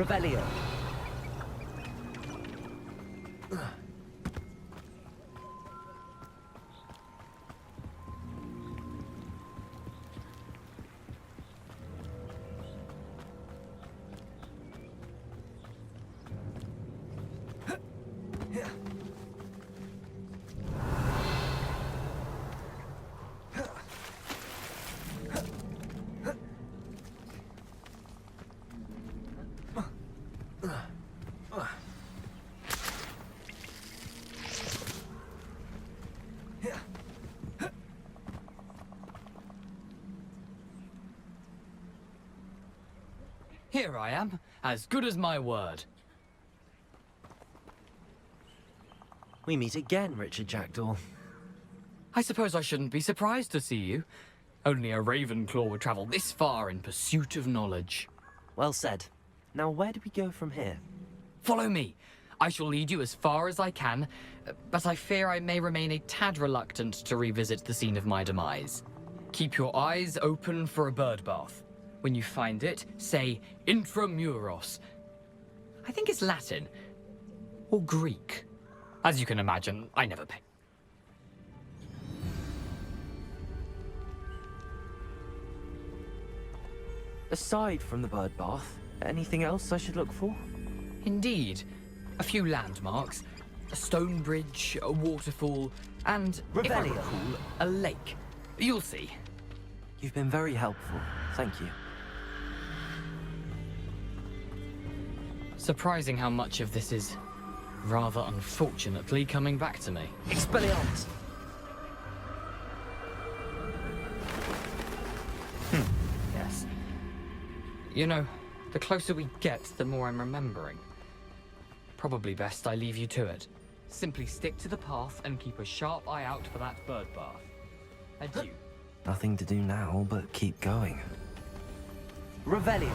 Revelio. Here I am, as good as my word. We meet again, Richard Jackdaw. I suppose I shouldn't be surprised to see you. Only a Ravenclaw would travel this far in pursuit of knowledge. Well said. Now where do we go from here? Follow me. I shall lead you as far as I can, but I fear I may remain a tad reluctant to revisit the scene of my demise. Keep your eyes open for a bird bath. When you find it, say intramuros. I think it's Latin. Or Greek. As you can imagine, I never pay. Aside from the bird bath, anything else I should look for? Indeed. A few landmarks. A stone bridge, a waterfall, and, if I Revelio. recall, a lake. You'll see. You've been very helpful. Thank you. Surprising how much of this is, rather unfortunately, coming back to me. Expelliarmus! Yes. You know, the closer we get, the more I'm remembering. Probably best I leave you to it. Simply stick to the path and keep a sharp eye out for that bird bath. Adieu. Nothing to do now but keep going. Revelio.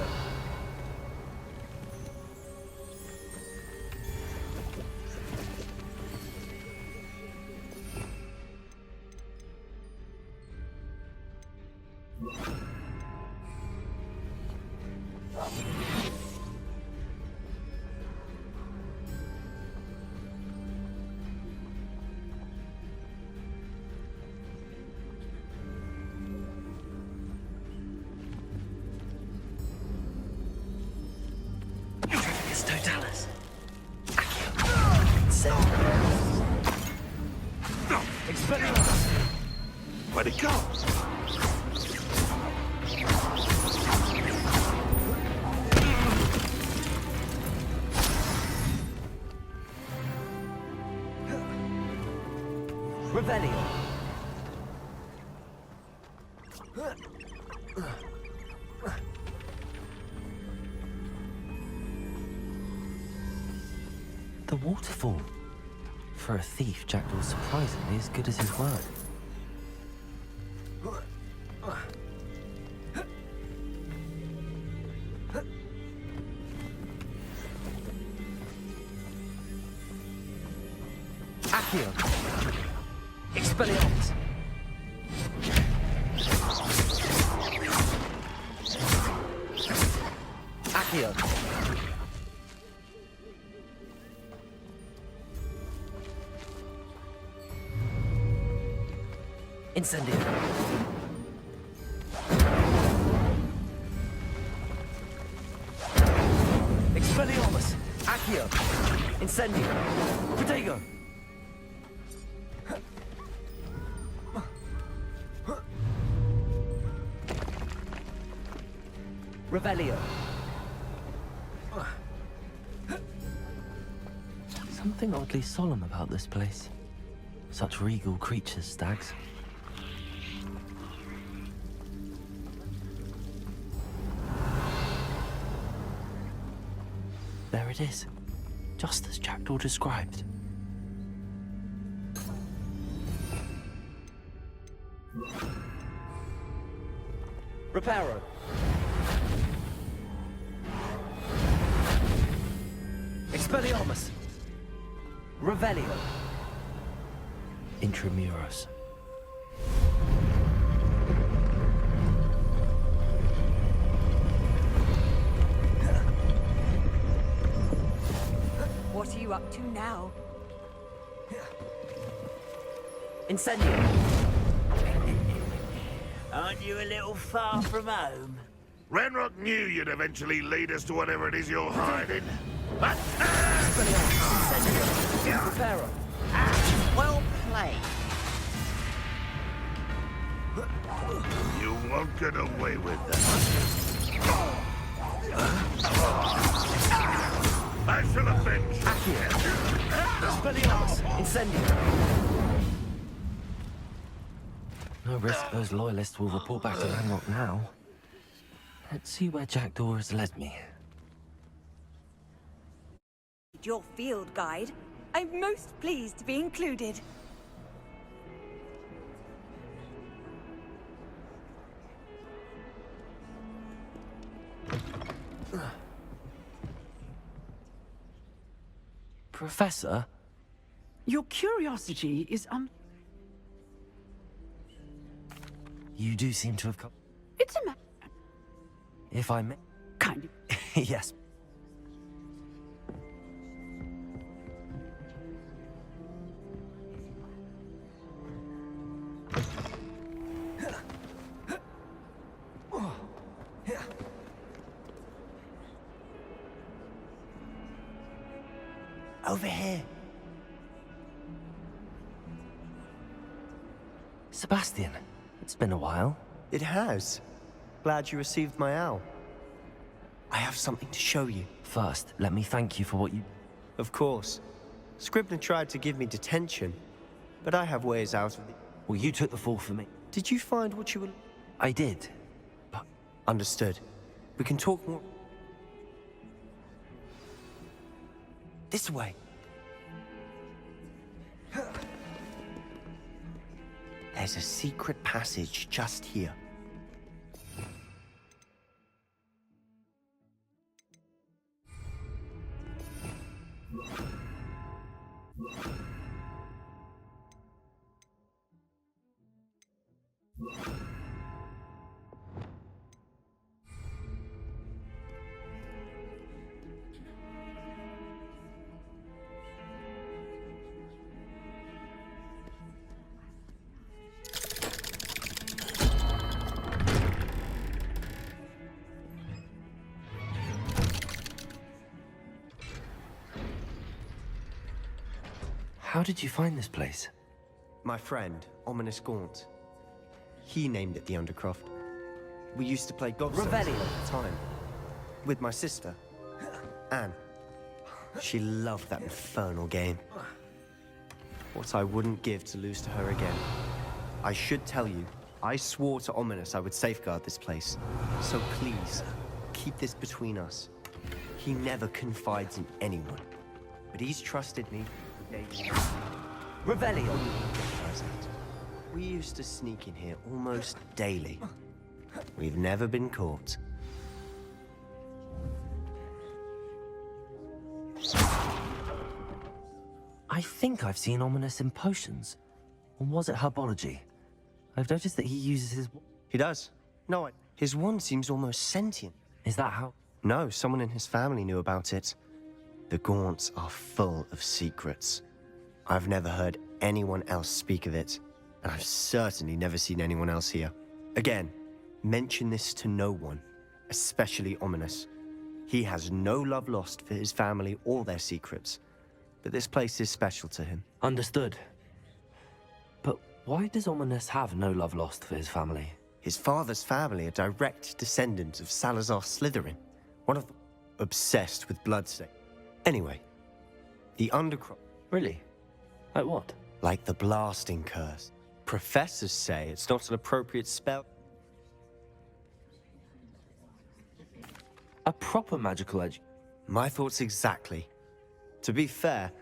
Totalis. Expelliarmus. Where'd it go? Revelio. The waterfall. For a thief, Jackdaw's surprisingly as good as his word. Accio. Expelliarmus. Accio. Incendio. Expelliarmus. Accio. Incendio. Protego. Revelio. Something oddly solemn about this place. Such regal creatures, stags. There it is, just as Jackdaw described. Reparo. Expelliarmus. Revelio. Intramuros. What are you up to now? Incendio! Aren't you a little far from home? Renrock knew you'd eventually lead us to whatever it is you're hiding. Preparo! Well played. You won't get away with that. I shall avenge you. Expelliarmus! Incendio! No risk those loyalists will report back to Ranrock now. Let's see where Jackdaw has led me. Your field guide. I'm most pleased to be included. Professor? Your curiosity is You do seem to have come... It's a If I may... kind of... Yes. Over here. Sebastian, it's been a while. It has. Glad you received my owl. I have something to show you. First, let me thank you for what you... Of course. Scribner tried to give me detention, but I have ways out of it. Well, you took the fall for me. Did you find what you were... I did. But Understood. We can talk more... This way. There's a secret passage just here. how did you find this place? My friend, Ominous Gaunt. He named it the Undercroft. We used to play gobstones all the time. With my sister, Anne. She loved that infernal game. What I wouldn't give to lose to her again. I should tell you, I swore to Ominous I would safeguard this place. So please, keep this between us. He never confides in anyone. But he's trusted me. Revelio! We used to sneak in here almost daily. We've never been caught. I think I've seen Ominous in potions. Or was it herbology? I've noticed that he uses his... He does. No, his wand seems almost sentient. Is that how... No, someone in his family knew about it. The Gaunts are full of secrets. I've never heard anyone else speak of it, and I've certainly never seen anyone else here. Again, mention this to no one, especially Ominous. He has no love lost for his family or their secrets, but this place is special to him. Understood. But why does Ominous have no love lost for his family? His father's family are direct descendants of Salazar Slytherin, one of them obsessed with bloodstain. Anyway, the Undercroft... Really? Like what? Like the blasting curse. Professors say it's not an appropriate spell. A proper magical edge. My thoughts exactly. To be fair,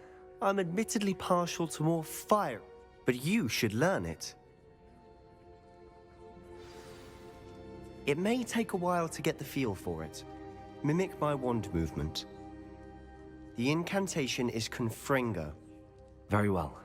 I'm admittedly partial to more fire, but you should learn it. It may take a while to get the feel for it. Mimic my wand movement. The incantation is Confringo. Very well.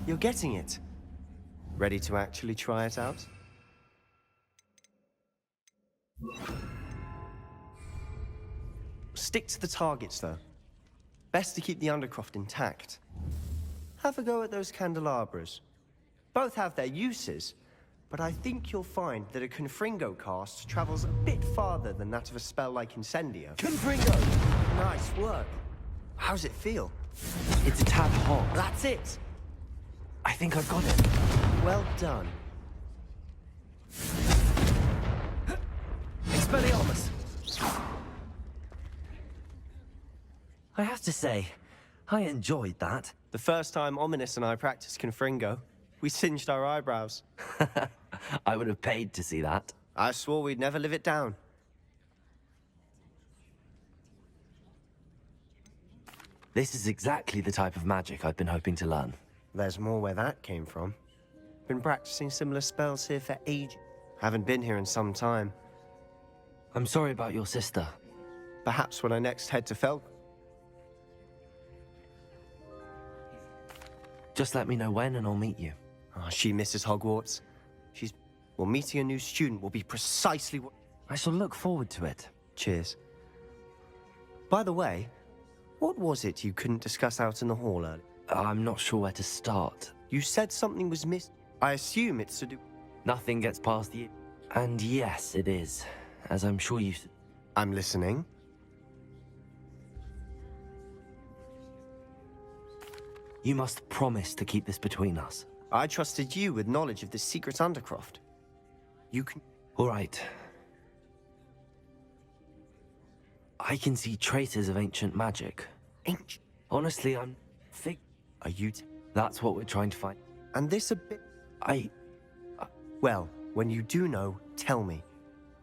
You're getting it. Ready to actually try it out? Stick to the targets, though. Best to keep the Undercroft intact. Have a go at those candelabras. Both have their uses, but I think you'll find that a Confringo cast travels a bit farther than that of a spell like Incendio. Confringo! Nice work. How's it feel? It's a tad hot. That's it! I think I've got it. Well done. Expelliarmus! I have to say, I enjoyed that. The first time Ominous and I practiced Confringo, we singed our eyebrows. I would have paid to see that. I swore we'd never live it down. This is exactly the type of magic I've been hoping to learn. There's more where that came from. Been practicing similar spells here for ages. Haven't been here in some time. I'm sorry about your sister. Perhaps when I next head to Fel... Just let me know when and I'll meet you. Oh, she misses Hogwarts. Well, meeting a new student will be precisely what... I shall look forward to it. Cheers. By the way, what was it you couldn't discuss out in the hall earlier? I'm not sure where to start. You said something was missed. I assume it's to do... Nothing gets past you. And yes, it is. As I'm sure you... I'm listening. You must promise to keep this between us. I trusted you with knowledge of the secret Undercroft. You can... All right. I can see traces of ancient magic. Ancient? Honestly, I'm... Are you... That's what we're trying to find. And this a bit... I... Well, when you do know, tell me.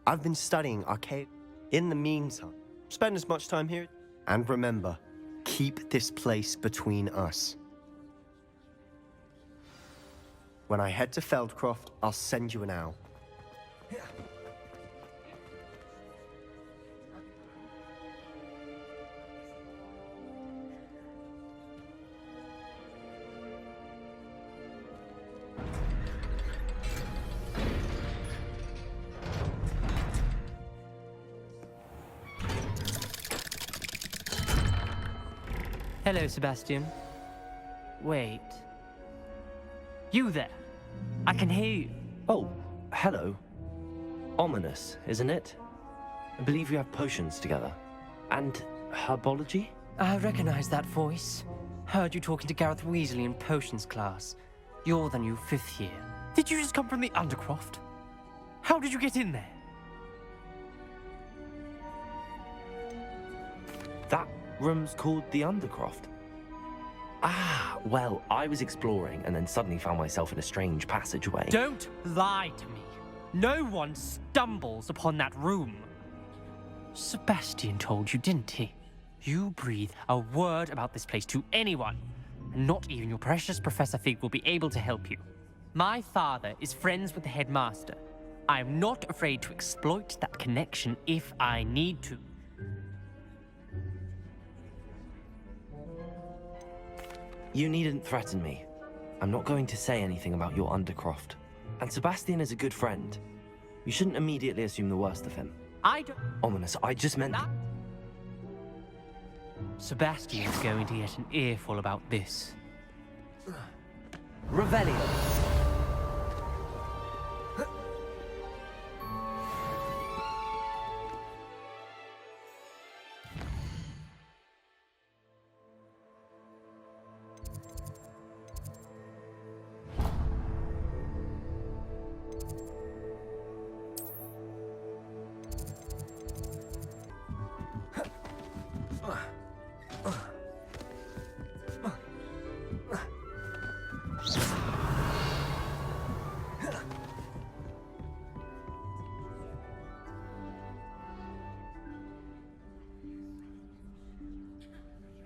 I've been studying arcade. In the meantime, spend as much time here. And remember, keep this place between us. When I head to Feldcroft, I'll send you an owl. Hello, Sebastian. Wait. You there. I can hear you. Oh, hello. Ominous, isn't it? I believe we have potions together. And herbology? I recognize that voice. Heard you talking to Gareth Weasley in potions class. You're the new 5th year. Did you just come from the Undercroft? How did you get in there? That room's called the Undercroft. Ah, well, I was exploring and then suddenly found myself in a strange passageway. Don't lie to me. No one stumbles upon that room. Sebastian told you, didn't he? You breathe a word about this place to anyone, and not even your precious Professor Fig will be able to help you. My father is friends with the headmaster. I am not afraid to exploit that connection if I need to. You needn't threaten me. I'm not going to say anything about your Undercroft. And Sebastian is a good friend. You shouldn't immediately assume the worst of him. I don't... Ominous, I just meant... Sebastian's going to get an earful about this. Revelio.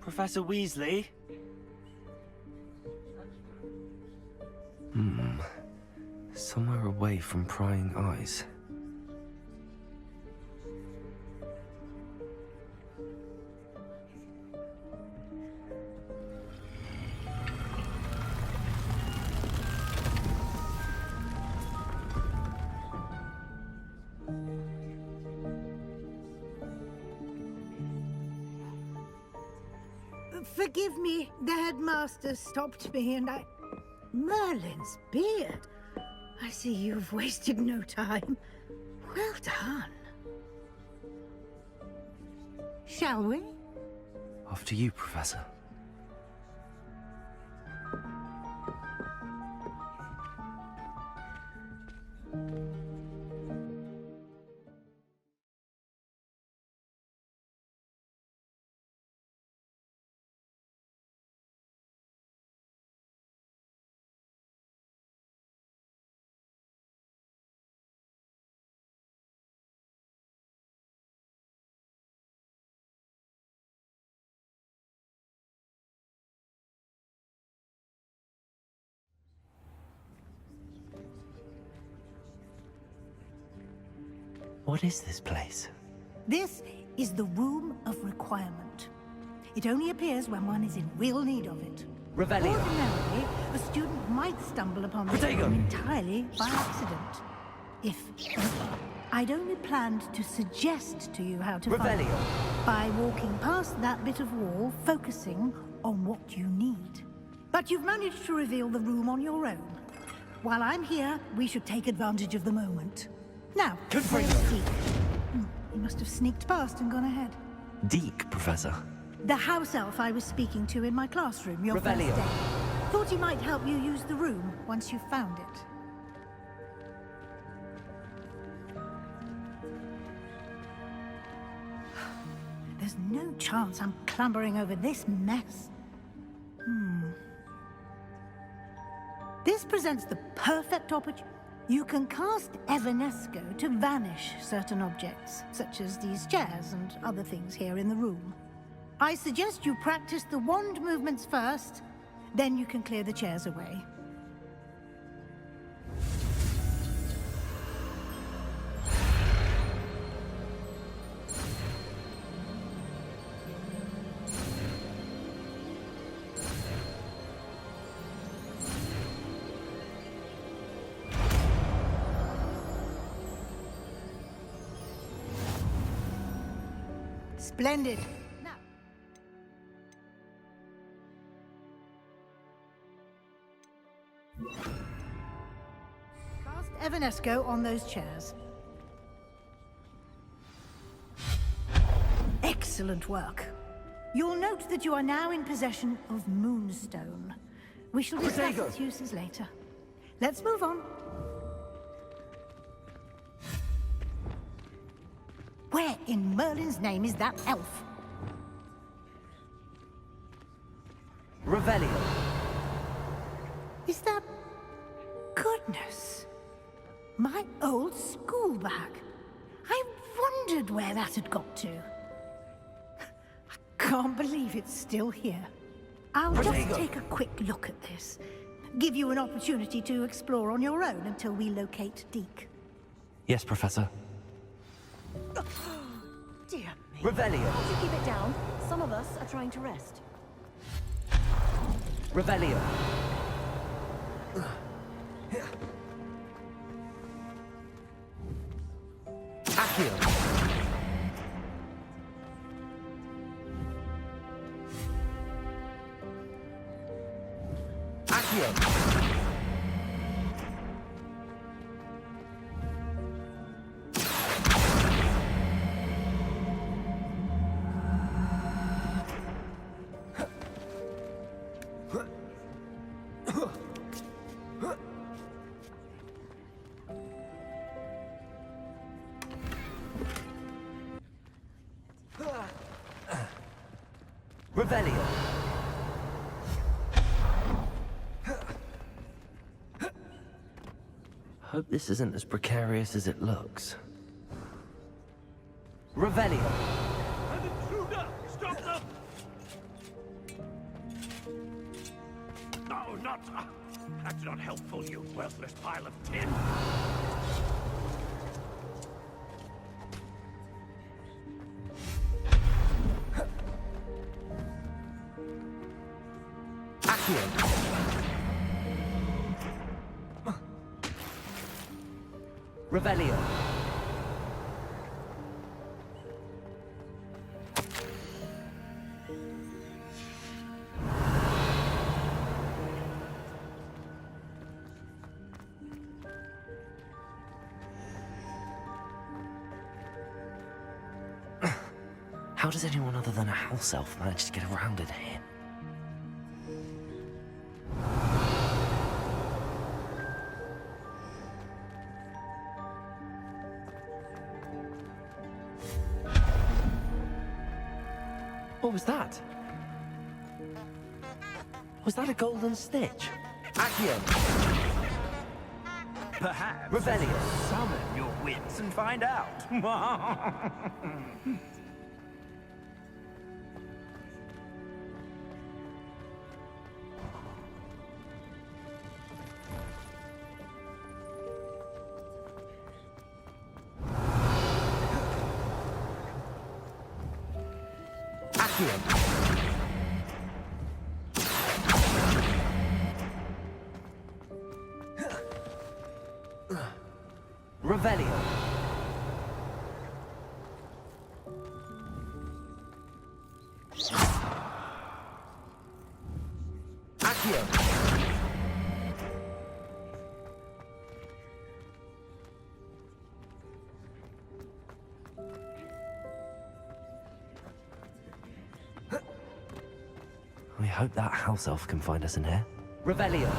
Professor Weasley? Somewhere away from prying eyes. Forgive me. The headmaster stopped me and I... Merlin's beard. I see you've wasted no time. Well done. Shall we? After you, Professor. What is this place? This is the Room of Requirement. It only appears when one is in real need of it. Revelio. Ordinarily, a student might stumble upon this room entirely by accident. If ever. I'd only planned to suggest to you how to find it by walking past that bit of wall, focusing on what you need. But you've managed to reveal the room on your own. While I'm here, we should take advantage of the moment. Now, where's Deke? He must have sneaked past and gone ahead. Deke, Professor. The house elf I was speaking to in my classroom your first day. Thought he might help you use the room once you found it. There's no chance I'm clambering over this mess. This presents the perfect opportunity. You can cast Evanesco to vanish certain objects, such as these chairs and other things here in the room. I suggest you practice the wand movements first, then you can clear the chairs away. Splendid. Now. Cast Evanesco on those chairs. Excellent work. You'll note that you are now in possession of Moonstone. We shall discuss its uses later. Let's move on. Where in Merlin's name is that elf? Revelio. Is that... Goodness. My old school bag. I wondered where that had got to. I can't believe it's still here. I'll just take a quick look at this. Give you an opportunity to explore on your own until we locate Deke. Yes, Professor. Dear me. Revelio. Why don't you keep it down? Some of us are trying to rest. Revelio. Accio. Accio. Revelio. Hope this isn't as precarious as it looks. Revelio. An intruder! Stop them! No, not... that's not helpful, you worthless pile of tin. Revelio. How does anyone other than a house elf manage to get around in here? What was that? Was that a golden stitch? Accio! Perhaps. Revelio! Summon your wits and find out. Accio! Revelio! Accio! We hope that house elf can find us in here. Revelio!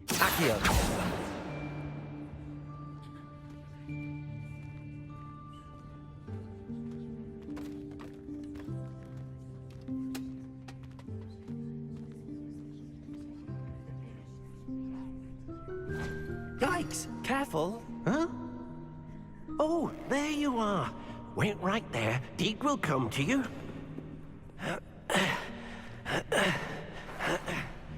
Accio! Yikes! Careful! Huh? Oh, there you are. Wait right there. Deek will come to you.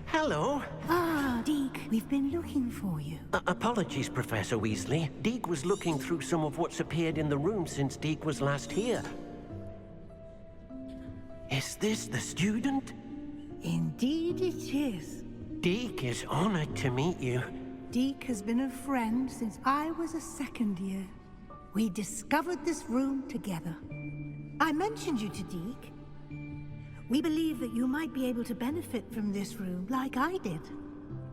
Hello. Ah, Deke, we've been looking for you. Apologies, Professor Weasley. Deek was looking through some of what's appeared in the room since Deek was last here. Is this the student? Indeed it is. Deek is honored to meet you. Deke has been a friend since I was a second year. We discovered this room together. I mentioned you to Deke. We believe that you might be able to benefit from this room like I did.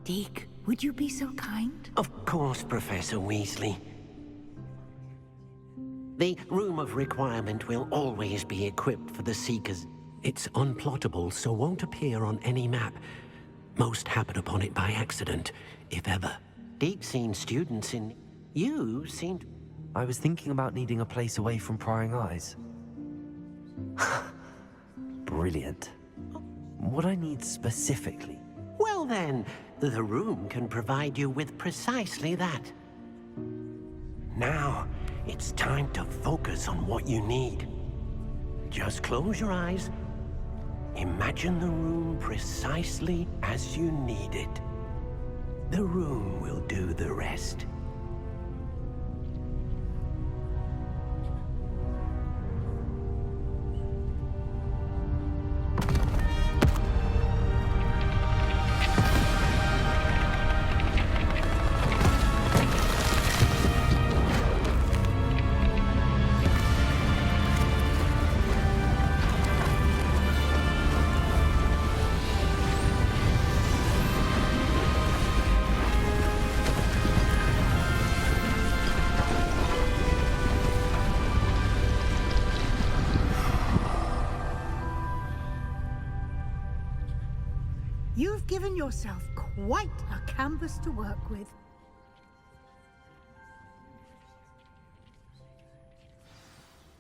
Deke, would you be so kind? Of course, Professor Weasley. The Room of Requirement will always be equipped for the Seekers. It's unplottable, so won't appear on any map. Most happen upon it by accident, if ever. Deke's seen students in... You seemed... I was thinking about needing a place away from prying eyes. Brilliant. What I need specifically? Well then, the room can provide you with precisely that. Now, it's time to focus on what you need. Just close your eyes. Imagine the room precisely as you need it. The room will do the rest. You've given yourself quite a canvas to work with.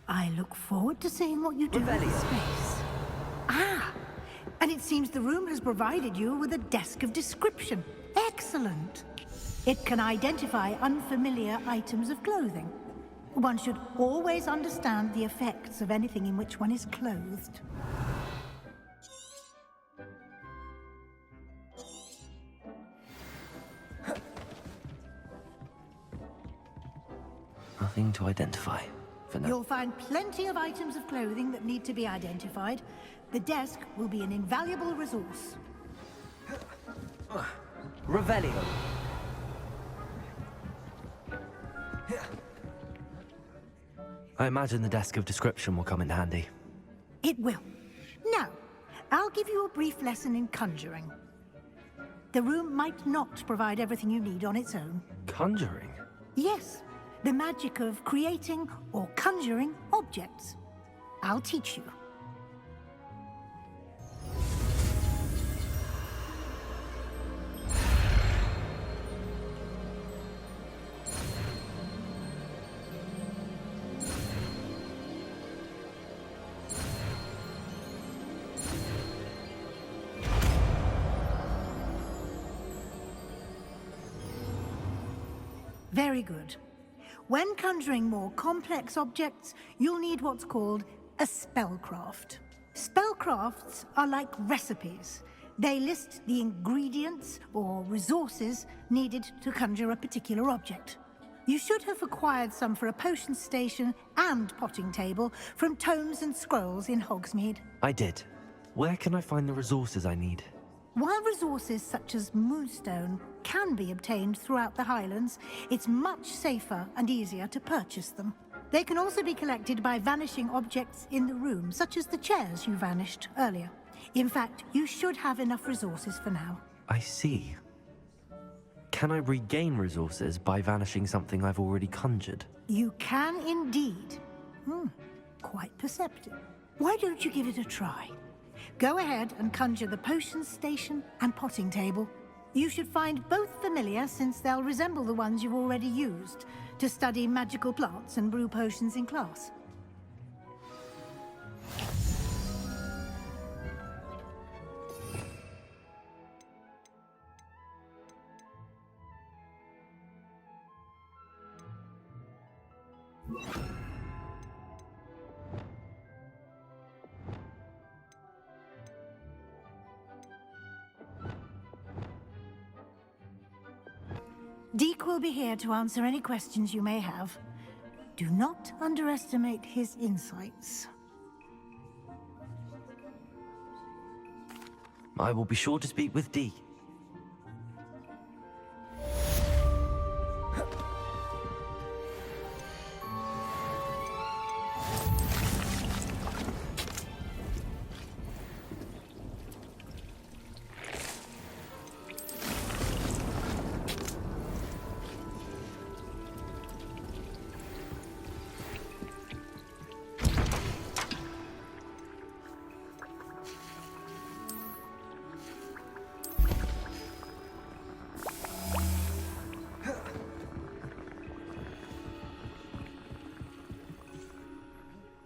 I look forward to seeing what you do with the space. Ah, and it seems the room has provided you with a desk of description. Excellent. It can identify unfamiliar items of clothing. One should always understand the effects of anything in which one is clothed. Nothing to identify for now. You'll find plenty of items of clothing that need to be identified. The desk will be an invaluable resource. Revelio. I imagine the desk of description will come in handy. It will. Now, I'll give you a brief lesson in conjuring. The room might not provide everything you need on its own. Conjuring? Yes, the magic of creating or conjuring objects. I'll teach you. Very good. When conjuring more complex objects, you'll need what's called a spellcraft. Spellcrafts are like recipes. They list the ingredients or resources needed to conjure a particular object. You should have acquired some for a potion station and potting table from tomes and scrolls in Hogsmeade. I did. Where can I find the resources I need? While resources such as Moonstone can be obtained throughout the Highlands, it's much safer and easier to purchase them. They can also be collected by vanishing objects in the room, such as the chairs you vanished earlier. In fact, you should have enough resources for now. I see. Can I regain resources by vanishing something I've already conjured? You can indeed. Quite perceptive. Why don't you give it a try? Go ahead and conjure the potion station and potting table. You should find both familiar, since they'll resemble the ones you've already used to study magical plants and brew potions in class. Deek will be here to answer any questions you may have. Do not underestimate his insights. I will be sure to speak with Dee.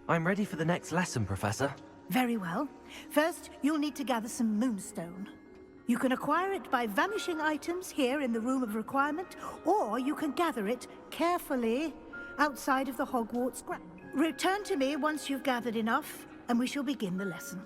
I'm ready for the next lesson, Professor. Very well. First, you'll need to gather some Moonstone. You can acquire it by vanishing items here in the Room of Requirement, or you can gather it carefully outside of the Hogwarts grounds. Return to me once you've gathered enough, and we shall begin the lesson.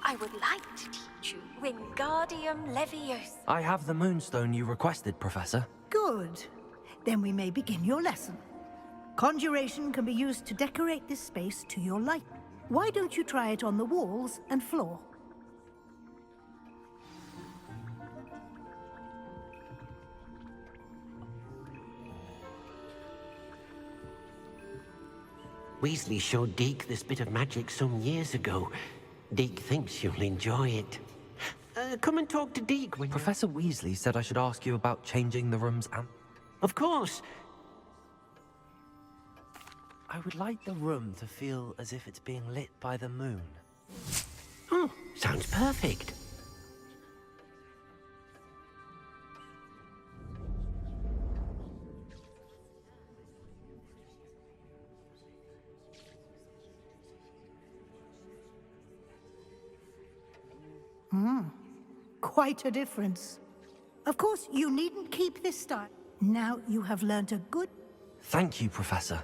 I would like to teach you Wingardium Leviosa. I have the Moonstone you requested, Professor. Good. Then we may begin your lesson. Conjuration can be used to decorate this space to your liking. Why don't you try it on the walls and floor? Weasley showed Deke this bit of magic some years ago. Deke thinks you'll enjoy it. Come and talk to Deke when Professor Weasley said I should ask you about changing the room's Of course. I would like the room to feel as if it's being lit by the moon. Oh, sounds perfect. Quite a difference. Of course, you needn't keep this style. Now you have learnt a good... Thank you, Professor.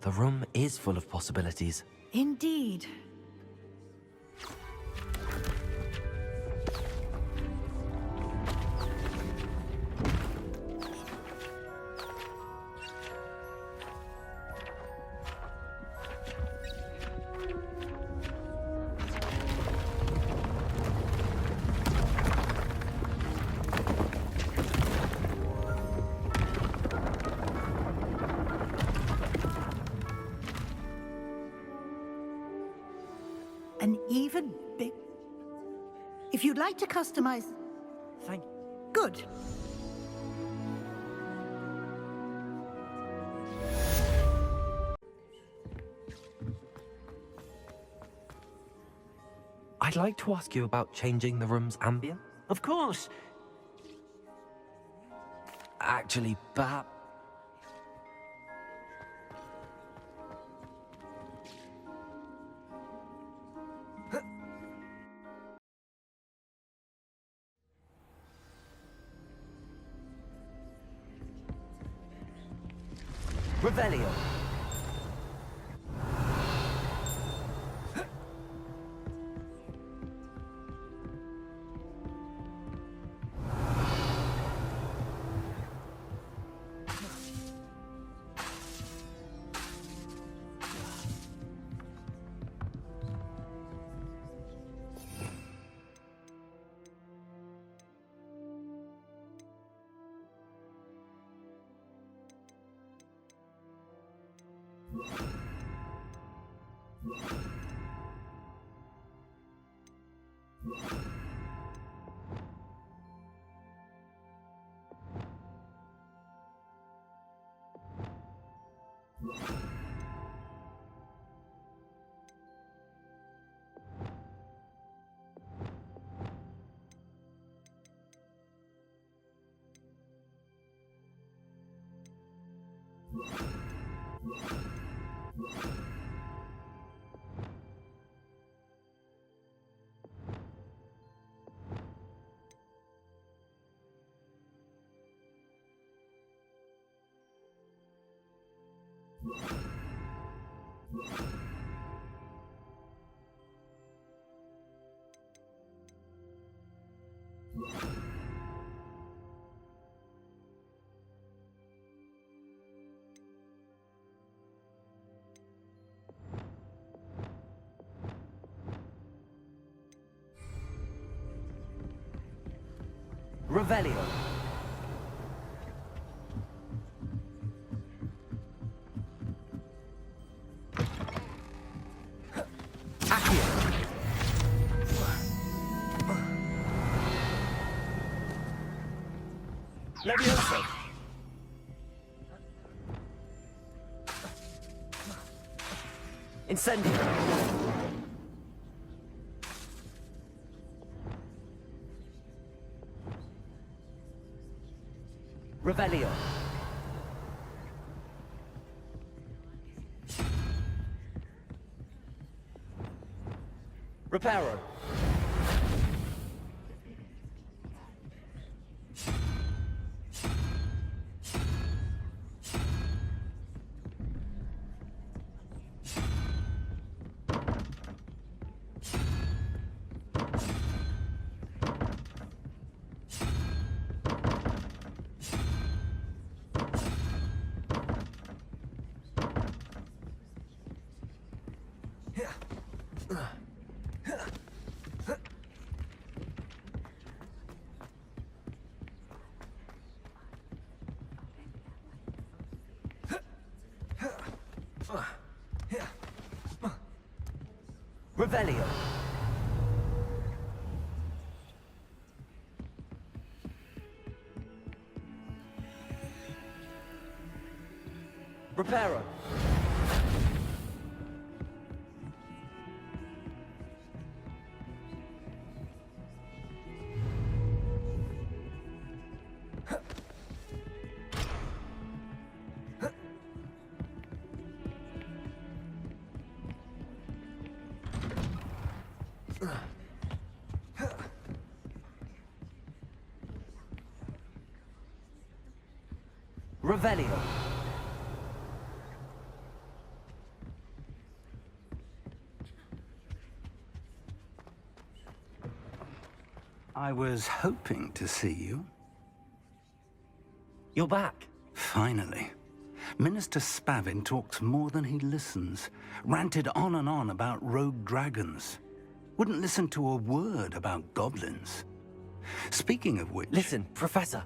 The room is full of possibilities. Indeed. an even big... If you'd like to customize... Thank... Good. I'd like to ask you about changing the room's ambience. Of course. Actually, perhaps... Revelio. Revelio. Accio. Levioso. Incendio. Revelio. Reparo. Revelio. Reparo. Revelio. I was hoping to see you. You're back. Finally. Minister Spavin talks more than he listens. Ranted on and on about rogue dragons. Wouldn't listen to a word about goblins. Speaking of which... Listen, Professor.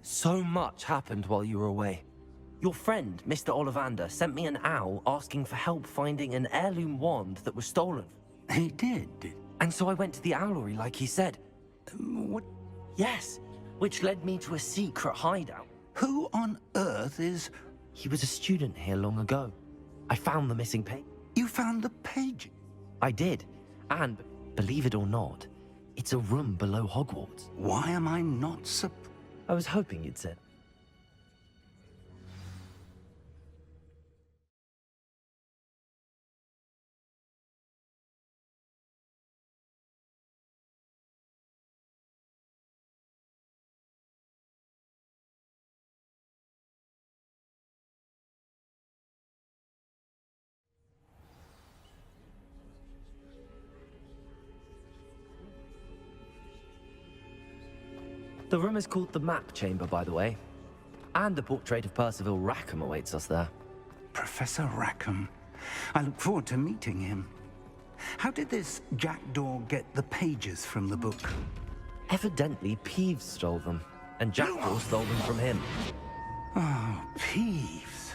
So much happened while you were away. Your friend, Mr. Ollivander, sent me an owl asking for help finding an heirloom wand that was stolen. He did? And so I went to the owlery like he said. What? Yes, which led me to a secret hideout. Who on earth is... He was a student here long ago. I found the missing page. You found the page? I did. And, believe it or not, it's a room below Hogwarts. Why am I not I was hoping you'd said. The room is called the Map Chamber, by the way. And a portrait of Percival Rackham awaits us there. Professor Rackham. I look forward to meeting him. How did this jackdaw get the pages from the book? Evidently, Peeves stole them, and Jackdaw stole them from him. Oh, Peeves.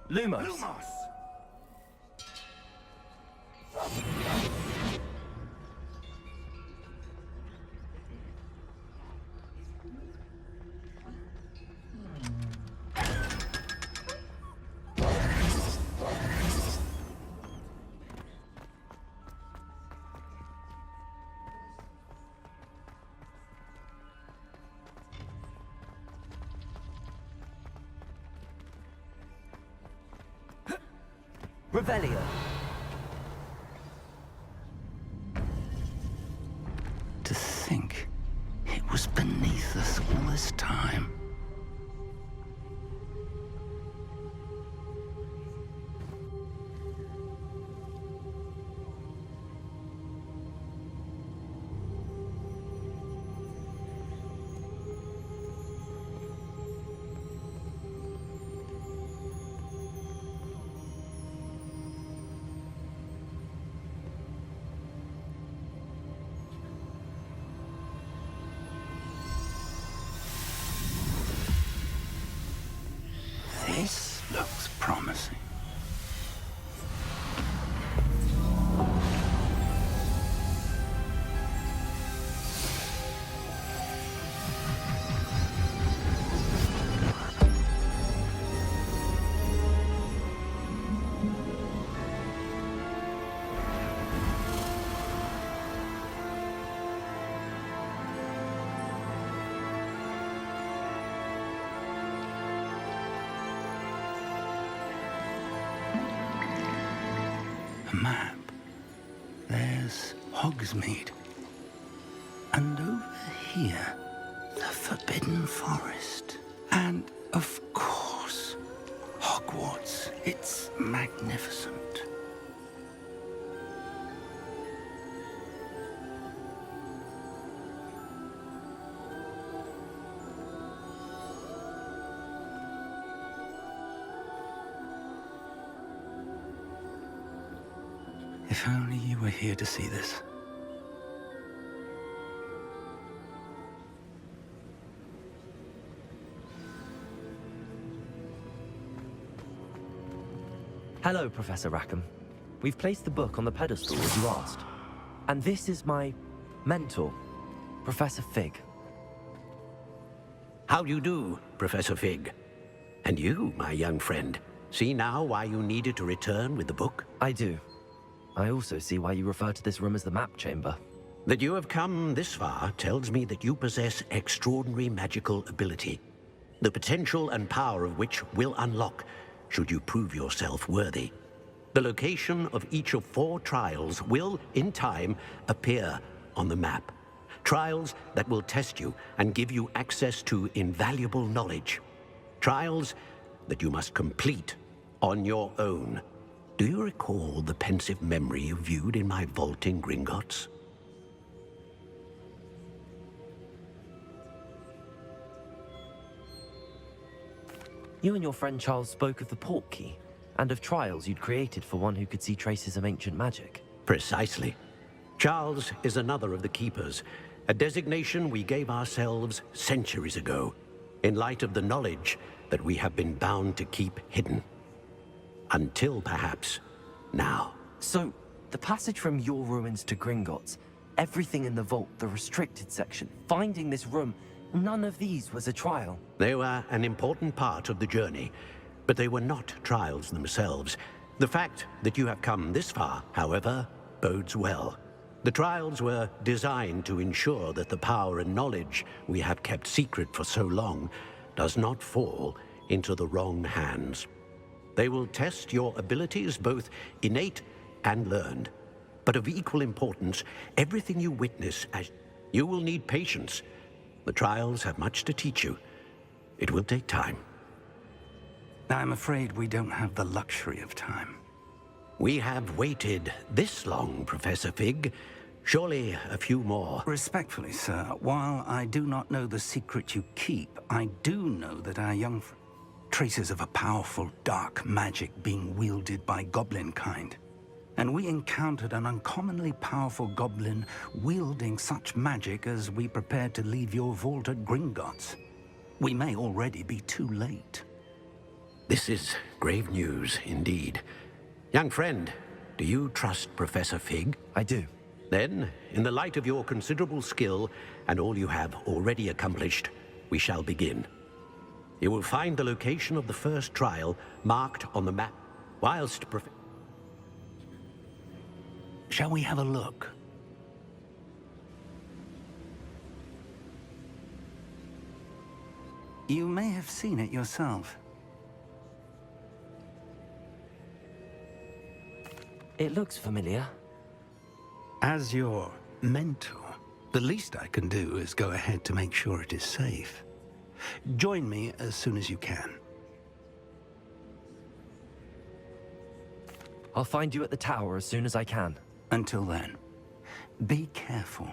Lumos! Revelio. To think it was beneath us all this time. This looks promising. Map. There's Hogsmeade. And over here, the Forbidden Forest. And, of course, Hogwarts. It's magnificent. If only you were here to see this. Hello, Professor Rackham. We've placed the book on the pedestal as you asked. And this is my mentor, Professor Fig. How do you do, Professor Fig? And you, my young friend, see now why you needed to return with the book? I do. I also see why you refer to this room as the Map Chamber. That you have come this far tells me that you possess extraordinary magical ability, the potential and power of which will unlock should you prove yourself worthy. The location of each of 4 trials will, in time, appear on the map. Trials that will test you and give you access to invaluable knowledge. Trials that you must complete on your own. Do you recall the pensive memory you viewed in my vault in Gringotts? You and your friend Charles spoke of the portkey, and of trials you'd created for one who could see traces of ancient magic. Precisely. Charles is another of the keepers, a designation we gave ourselves centuries ago, in light of the knowledge that we have been bound to keep hidden. Until perhaps now. So, the passage from your ruins to Gringotts, everything in the vault, the restricted section, finding this room, none of these was a trial. They were an important part of the journey, but they were not trials themselves. The fact that you have come this far, however, bodes well. The trials were designed to ensure that the power and knowledge we have kept secret for so long does not fall into the wrong hands. They will test your abilities, both innate and learned. But of equal importance, everything you witness as you will need patience. The trials have much to teach you. It will take time. I'm afraid we don't have the luxury of time. We have waited this long, Professor Fig. Surely a few more. Respectfully, sir, while I do not know the secret you keep, I do know that our young traces of a powerful dark magic being wielded by goblin kind. And we encountered an uncommonly powerful goblin wielding such magic as we prepared to leave your vault at Gringotts. We may already be too late. This is grave news indeed. Young friend, do you trust Professor Fig? I do. Then, in the light of your considerable skill and all you have already accomplished, we shall begin. You will find the location of the first trial marked on the map, whilst Shall we have a look? You may have seen it yourself. It looks familiar. As your mentor, the least I can do is go ahead to make sure it is safe. Join me as soon as you can. I'll find you at the tower as soon as I can. Until then, be careful.